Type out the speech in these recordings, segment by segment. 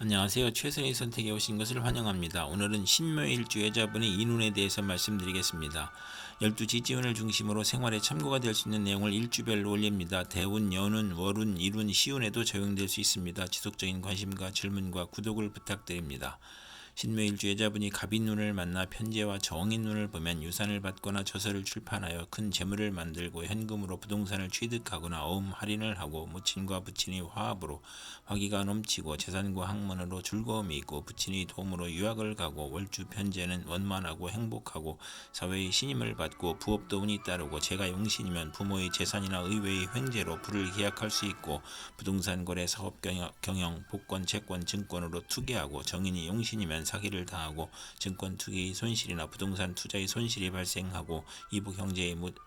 안녕하세요. 최선의 선택에 오신 것을 환영합니다. 오늘은 신묘일주 여자분의 인운에 대해서 말씀드리겠습니다. 12지지운을 중심으로 생활에 참고가 될 수 있는 내용을 일주별로 올립니다. 대운, 연운, 월운, 일운, 시운에도 적용될 수 있습니다. 지속적인 관심과 질문과 구독을 부탁드립니다. 신묘일주 여자분이 갑인운을 만나 편제와 정인운을 보면 유산을 받거나 저서를 출판하여 큰 재물을 만들고 현금으로 부동산을 취득하거나 어음 할인을 하고 모친과 부친이 화합으로 화기가 넘치고 재산과 학문으로 즐거움이 있고 부친이 도움으로 유학을 가고 월주 편제는 원만하고 행복하고 사회의 신임을 받고 부업도 운이 따르고 재가 용신이면 부모의 재산이나 의외의 횡재로 부를 기약할 수 있고 부동산 거래 사업 경영 복권 채권 증권으로 투기하고 정인이 용신이면 사기를 당하고 증권 투기의 손실이나 부동산 투자의 손실이 발생하고 이북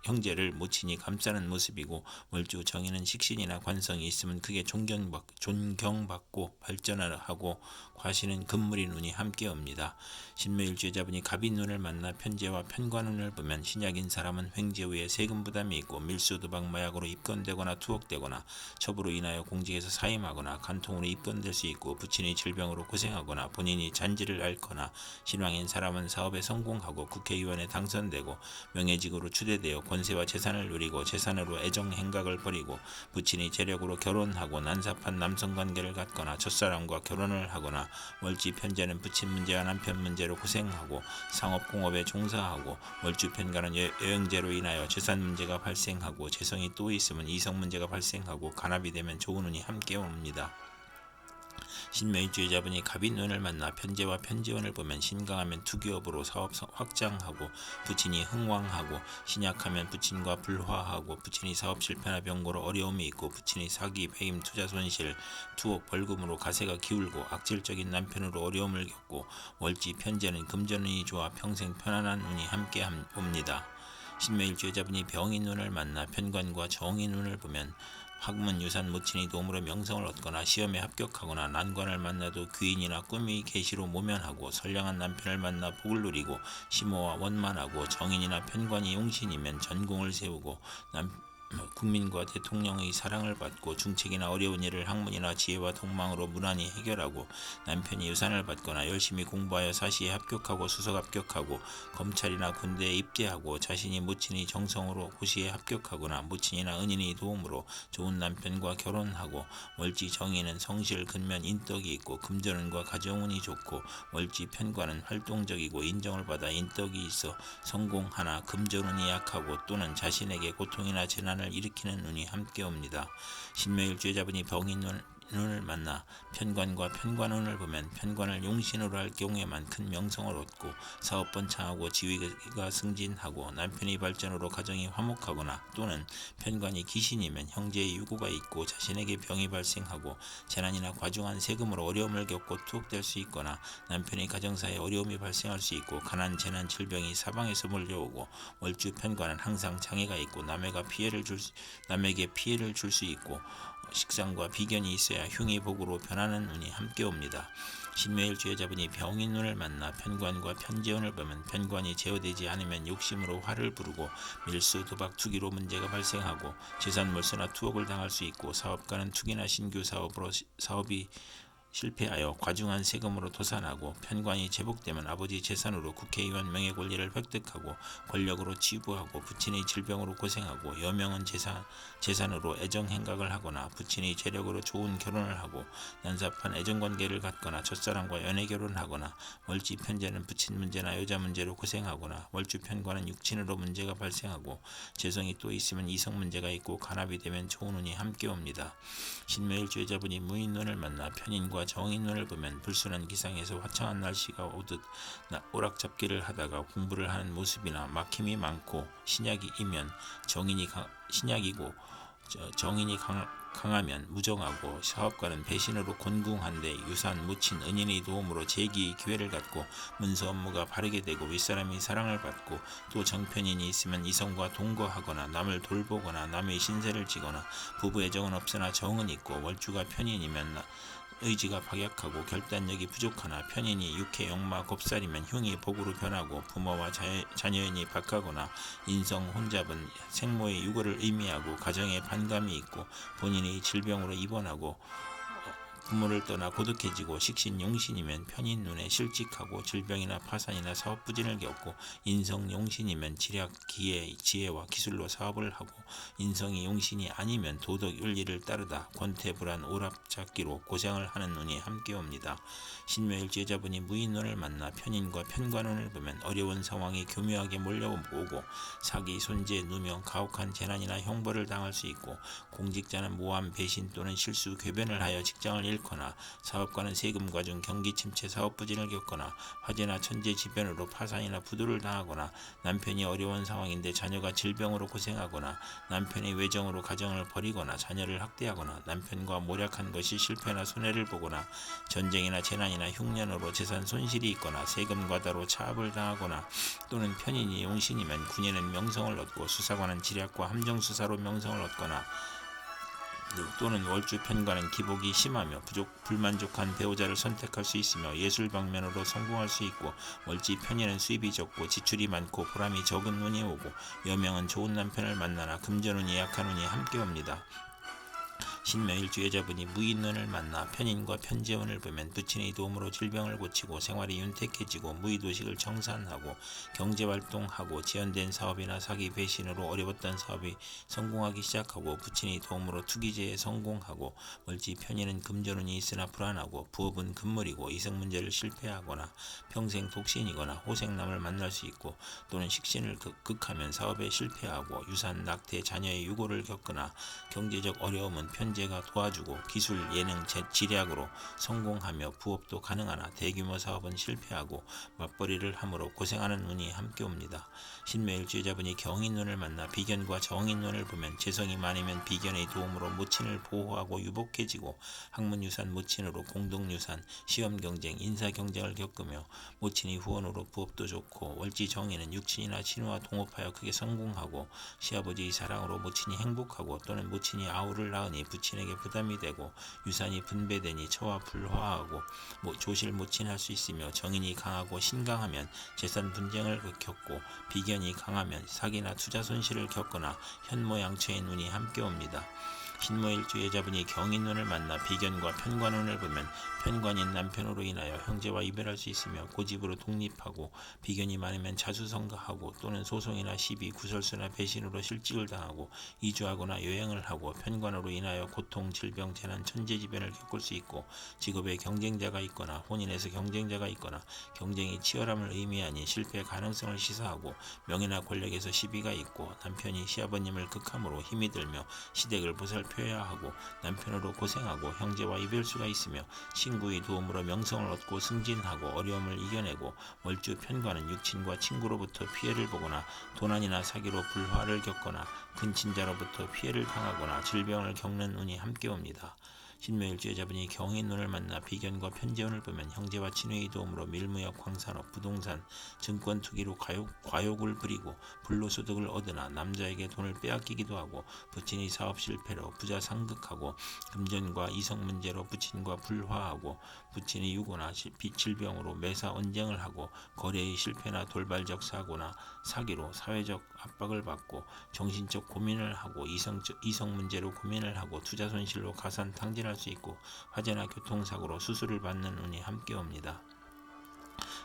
형제를 모친이 감싸는 모습이고 월주 정인은 식신이나 관성이 있으면 크게 존경받고 발전하고 과시는 금물인 운이 함께 옵니다. 신묘일주 여자분이 갑인운을 만나 편제와 편관운을 보면 신약인 사람은 횡재 후에 세금 부담이 있고 밀수 도박 마약으로 입건되거나 투옥되거나 첩으로 인하여 공직에서 사임하거나 간통으로 입건될 수 있고 부친의 질병으로 고생하거나 본인이 잔지를 앓거나 신왕인 사람은 사업에 성공하고 국회의원에 당선되고 명예직으로 추대되어 권세와 재산을 누리고 재산으로 애정 행각을 벌이고 부친이 재력으로 결혼하고 난삽한 남성관계를 갖거나 첫사람과 결혼을 하거나 월지 편제는 부친 문제와 남편 문제로 고생하고 상업공업에 종사하고 월주 편가는 여행제로 인하여 재산 문제가 발생하고 재성이 또 있으면 이성 문제가 발생하고 간합이 되면 좋은 운이 함께 옵니다. 신묘일주 여자분이 갑인운을 만나 편제와 편제운을 보면 신강하면 투기업으로 사업 확장하고 부친이 흥왕하고 신약하면 부친과 불화하고 부친이 사업 실패나 병고로 어려움이 있고 부친이 사기, 배임, 투자 손실, 투옥, 벌금으로 가세가 기울고 악질적인 남편으로 어려움을 겪고 월지 편제는 금전운이 좋아 평생 편안한 운이 함께 옵니다. 신묘일주 여자분이 병인운을 만나 편관과 정인운을 보면 학문, 유산, 모친의 도움으로 명성을 얻거나 시험에 합격하거나 난관을 만나도 귀인이나 꿈의 계시로 모면하고 선량한 남편을 만나 복을 누리고 심호와 원만하고 정인이나 편관이 용신이면 전공을 세우고 국민과 대통령의 사랑을 받고 중책이나 어려운 일을 학문이나 지혜와 동망으로 무난히 해결하고 남편이 유산을 받거나 열심히 공부하여 사시에 합격하고 수석 합격하고 검찰이나 군대에 입대하고 자신이 모친의 정성으로 고시에 합격하거나 모친이나 은인의 도움으로 좋은 남편과 결혼하고 월지 정인은 성실 근면 인덕이 있고 금전운과 가정운이 좋고 월지 편관은 활동적이고 인정을 받아 인덕이 있어 성공하나 금전운이 약하고 또는 자신에게 고통이나 재난을 일으키는 운이 함께 옵니다. 신묘일주 여자분이 병인운을 만나 편관과 편관운을 보면 편관을 용신으로 할 경우에만 큰 명성을 얻고 사업 번창하고 지위가 승진하고 남편의 발전으로 가정이 화목하거나 또는 편관이 귀신이면 형제의 유고가 있고 자신에게 병이 발생하고 재난이나 과중한 세금으로 어려움을 겪고 투옥될 수 있거나 남편의 가정사에 어려움이 발생할 수 있고 가난, 재난, 질병이 사방에서 몰려오고 월주 편관은 항상 장애가 있고 남에게 피해를 줄 수 있고 식상과 비견이 있어야 흉의 복으로 변하는 운이 함께 옵니다. 신묘일주 여자분이 병인운을 만나 편관과 편제운을 보면 편관이 제어되지 않으면 욕심으로 화를 부르고 밀수, 도박, 투기로 문제가 발생하고 재산 몰수나 투옥을 당할 수 있고 사업가는 투기나 신규 사업으로 사업이 실패하여 과중한 세금으로 도산하고 편관이 제복되면 아버지 재산으로 국회의원 명예 권리를 획득하고 권력으로 치부하고 부친의 질병으로 고생하고 여명은 재산으로 애정 행각을 하거나 부친의 재력으로 좋은 결혼을 하고 난삽한 애정관계를 갖거나 첫사람과 연애 결혼하거나 월지 편제는 부친 문제나 여자 문제로 고생하거나 월주 편관은 육친으로 문제가 발생하고 재성이 또 있으면 이성 문제가 있고 간합이 되면 좋은 운이 함께 옵니다. 신묘일주 여자분이 무인운을 만나 편인과 정인운을 보면 불순한 기상에서 화창한 날씨가 오듯 오락잡기를 하다가 공부를 하는 모습이나 막힘이 많고 신약이면 신약이고 정인이 강하면 무정하고 사업가는 배신으로 곤궁한데 유산, 무친, 은인의 도움으로 재기의 기회를 갖고 문서 업무가 바르게 되고 윗사람이 사랑을 받고 또 정편인이 있으면 이성과 동거하거나 남을 돌보거나 남의 신세를 지거나 부부 애정은 없으나 정은 있고 월주가 편인이면 의지가 박약하고 결단력이 부족하나 편인이 육해 역마 곱살이면 흉이 복으로 변하고 부모와 자녀인이 박하거나 인성 혼잡은 생모의 유고를 의미하고 가정에 반감이 있고 본인이 질병으로 입원하고 부모를 떠나 고독해지고 식신 용신이면 편인 눈에 실직하고 질병이나 파산이나 사업 부진을 겪고 인성 용신이면 지략 기회 지혜와 기술로 사업을 하고 인성이 용신이 아니면 도덕 윤리를 따르다 권태불안 오랍잡기로 고생을 하는 운이 함께 옵니다. 신묘일주여자분이 무인눈을 만나 편인과 편관운을 보면 어려운 상황이 교묘하게 몰려오고 사기, 손재, 누명, 가혹한 재난이나 형벌을 당할 수 있고 공직자는 모함, 배신 또는 실수, 궤변을 하여 직장을 잃거나 사업가는 세금 과중, 경기 침체, 사업 부진을 겪거나 화재나 천재지변으로 파산이나 부도를 당하거나 남편이 어려운 상황인데 자녀가 질병으로 고생하거나 남편이 외정으로 가정을 버리거나 자녀를 학대하거나 남편과 모략한 것이 실패나 손해를 보거나 전쟁이나 재난이나 흉년으로 재산 손실이 있거나 세금 과다로 차압을 당하거나 또는 편인이 용신이면 군인은 명성을 얻고 수사관은 지략과 함정수사로 명성을 얻거나 또는 월주 편관은 기복이 심하며 불만족한 배우자를 선택할 수 있으며 예술 방면으로 성공할 수 있고 월지 편인은 수입이 적고 지출이 많고 보람이 적은 운이 오고 여명은 좋은 남편을 만나나 금전운이 약한 운이 함께 옵니다. 신묘일주 여자분이 무인눈을 만나 편인과 편재운을 보면 부친의 도움으로 질병을 고치고 생활이 윤택해지고 무의도식을 정산하고 경제활동하고 지연된 사업이나 사기 배신으로 어려웠던 사업이 성공하기 시작하고 부친의 도움으로 투기제에 성공하고 멀지 편인은 금전운이 있으나 불안하고 부업은 금물이고 이성문제를 실패하거나 평생 독신이거나 호생남을 만날 수 있고 또는 식신을 극하면 사업에 실패하고 유산, 낙태, 자녀의 유고를 겪거나 경제적 어려움은 편재가 도와주고 기술, 예능, 지략으로 성공하며 부업도 가능하나 대규모 사업은 실패하고 맞벌이를 함으로 고생하는 운이 함께 옵니다. 신묘일주 여자분이 경인눈을 만나 비견과 정인눈을 보면 재성이 많으면 비견의 도움으로 모친을 보호하고 유복해지고 학문유산 모친으로 공동유산, 시험경쟁, 인사경쟁을 겪으며 모친의 후원으로 부업도 좋고 월지 정인은 육친이나 친구와 동업하여 크게 성공하고 시아버지의 사랑으로 모친이 행복하고 또는 모친이 아우를 낳으니 부친에게 부담이 되고 유산이 분배되니 처와 불화하고 조실 모친할 수 있으며 정인이 강하고 신강하면 재산 분쟁을 겪고 비견이 강하면 사기나 투자 손실을 겪거나 현모양처의 눈이 함께 옵니다. 신묘일주 여자분이 경인눈을 만나 비견과 편관운을 보면 편관인 남편으로 인하여 형제와 이별할 수 있으며 고집으로 독립하고 비견이 많으면 자수성가하고 또는 소송이나 시비, 구설수나 배신으로 실직을 당하고 이주하거나 여행을 하고 편관으로 인하여 고통, 질병, 재난, 천재지변을 겪을 수 있고 직업에 경쟁자가 있거나 혼인에서 경쟁자가 있거나 경쟁이 치열함을 의미하니 실패 가능성을 시사하고 명예나 권력에서 시비가 있고 남편이 시아버님을 극함으로 힘이 들며 시댁을 보살펴야 하고 남편으로 고생하고 형제와 이별수가 있으며 친구의 도움으로 명성을 얻고 승진하고 어려움을 이겨내고 월주 편관은 육친과 친구로부터 피해를 보거나 도난이나 사기로 불화를 겪거나 근친자로부터 피해를 당하거나 질병을 겪는 운이 함께 옵니다. 신묘일주 여자분이 경인눈을 만나 비견과 편재운을 보면 형제와 친구의 도움으로 밀무역, 광산업, 부동산, 증권 투기로 과욕을 부리고 불로소득을 얻으나 남자에게 돈을 빼앗기기도 하고 부친의 사업 실패로 부자 상극하고 금전과 이성 문제로 부친과 불화하고 부친의 유고나 질병으로 매사 언쟁을 하고 거래의 실패나 돌발적 사고나 사기로 사회적 압박을 받고 정신적 고민을 하고 이성 문제로 고민을 하고 투자 손실로 가산 탕진할 수 있고 화재나 교통사고로 수술을 받는 운이 함께 옵니다.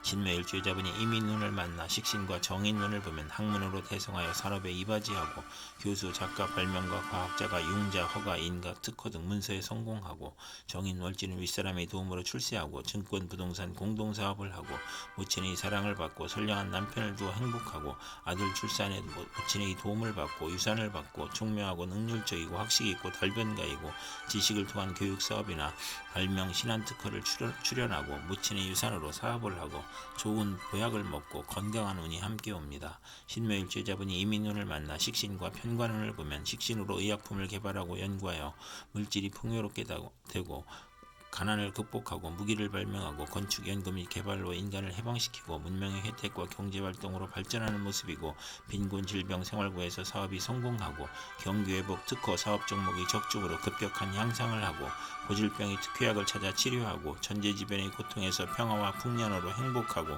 신묘일주 여자분이 이민눈을 만나 식신과 정인눈을 보면 학문으로 대성하여 산업에 이바지하고 교수, 작가, 발명가, 과학자가 융자, 허가, 인가, 특허 등 문서에 성공하고 정인 월지는 윗사람의 도움으로 출세하고 증권, 부동산, 공동사업을 하고 모친의 사랑을 받고 선량한 남편을 두어 행복하고 아들 출산에 모친의 도움을 받고 유산을 받고 총명하고 능률적이고 학식이 있고 달변가이고 지식을 통한 교육사업이나 발명, 신한특허를 출연하고 모친의 유산으로 사업을 하고 좋은 보약을 먹고 건강한 운이 함께 옵니다. 신묘일주 여자분이 이민운을 만나 식신과 편관운을 보면 식신으로 의약품을 개발하고 연구하여 물질이 풍요롭게 되고 가난을 극복하고 무기를 발명하고 건축, 연구 및 개발로 인간을 해방시키고 문명의 혜택과 경제활동으로 발전하는 모습이고 빈곤, 질병, 생활고에서 사업이 성공하고 경기회복, 특허, 사업 종목이 적극으로 급격한 향상을 하고 고질병의 특효약을 찾아 치료하고 천재지변의 고통에서 평화와 풍년으로 행복하고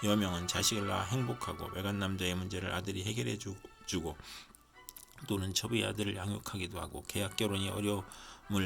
여명은 자식을 낳아 행복하고 외간 남자의 문제를 아들이 해결해 주고 또는 첩의 아들을 양육하기도 하고 계약 결혼이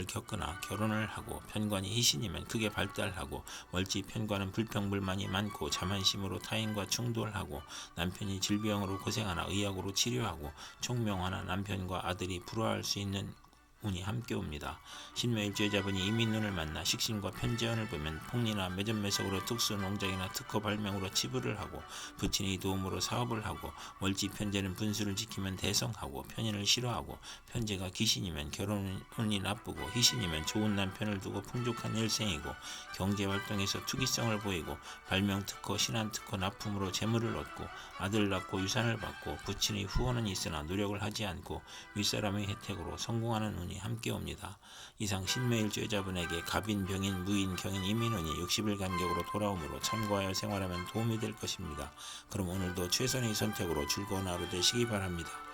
겪거나 결혼을 하고 편관이 희신이면 크게 발달하고 월지 편관은 불평불만이 많고 자만심으로 타인과 충돌하고 남편이 질병으로 고생하나 의학으로 치료하고 총명하나 남편과 아들이 불화할 수 있는 운이 함께 옵니다. 신묘일주의자분이 이민운을 만나 식신과 편재운을 보면 폭리나 매점매석으로 특수농장이나 특허 발명으로 치부를 하고 부친의 도움으로 사업을 하고 월지 편재는 분수를 지키면 대성하고 편인을 싫어하고 편재가 귀신이면 결혼운이 나쁘고 희신이면 좋은 남편을 두고 풍족한 일생이고 경제활동에서 투기성을 보이고 발명특허, 신한특허 납품으로 재물을 얻고 아들 낳고 유산을 받고 부친의 후원은 있으나 노력을 하지 않고 윗사람의 혜택으로 성공하는 운이 함께 옵니다. 이상 신묘일주의자분에게 갑인, 병인, 무인, 경인, 이민운이 60일 간격으로 돌아오므로 참고하여 생활하면 도움이 될 것입니다. 그럼 오늘도 최선의 선택으로 즐거운 하루 되시기 바랍니다.